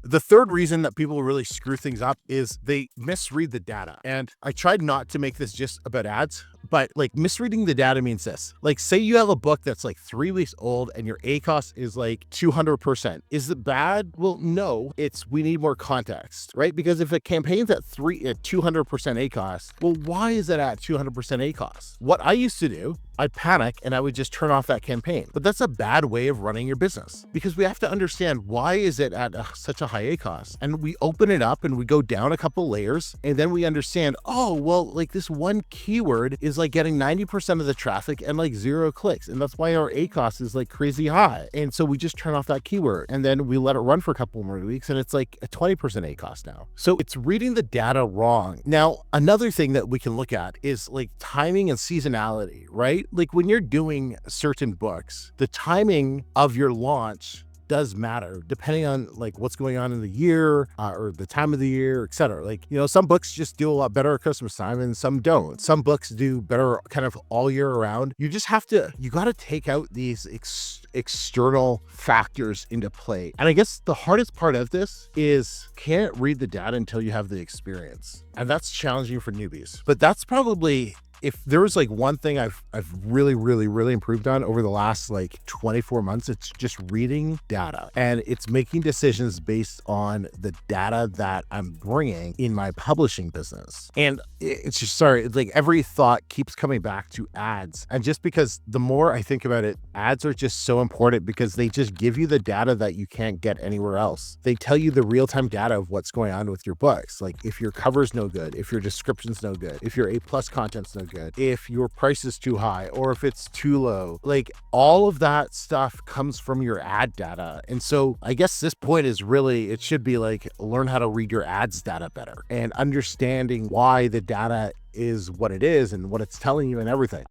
The third reason that people really screw things up is they misread the data. And I tried not to make this just about ads, but like misreading the data means this. Like, say you have a book that's like 3 weeks old and your ACOS is like 200%. Is it bad? Well, no, we need more context, right? Because if a campaign's at 200% ACOS, well, why is it at 200% ACOS? What I used to do, I'd panic and I would just turn off that campaign. But that's a bad way of running your business, because we have to understand, why is it at such a high ACOS? And we open it up and we go down a couple layers, and then we understand, oh, well, like this one keyword is like getting 90% of the traffic and like 0 clicks. And that's why our ACOS is like crazy high. And so we just turn off that keyword and then we let it run for a couple more weeks and it's like a 20% ACOS now. So it's reading the data wrong. Now, another thing that we can look at is like timing and seasonality, right? Like when you're doing certain books, the timing of your launch does matter depending on like what's going on in the year or the time of the year, etc. Like, some books just do a lot better at Christmas time and some don't. Some books do better kind of all year around. You got to take out these external factors into play. And I guess the hardest part of this is can't read the data until you have the experience. And that's challenging for newbies. But that's probably, if there was like one thing I've really, really, really improved on over the last like 24 months, it's just reading data, and it's making decisions based on the data that I'm bringing in my publishing business. And it's just, it's like every thought keeps coming back to ads. And just because the more I think about it, ads are just so important because they just give you the data that you can't get anywhere else. They tell you the real-time data of what's going on with your books. Like if your cover's no good, if your description's no good, if your A+ content's no good, if your price is too high or if it's too low, like all of that stuff comes from your ad data. And so I guess this point is really, it should be like, learn how to read your ads data better and understanding why the data is what it is and what it's telling you and everything.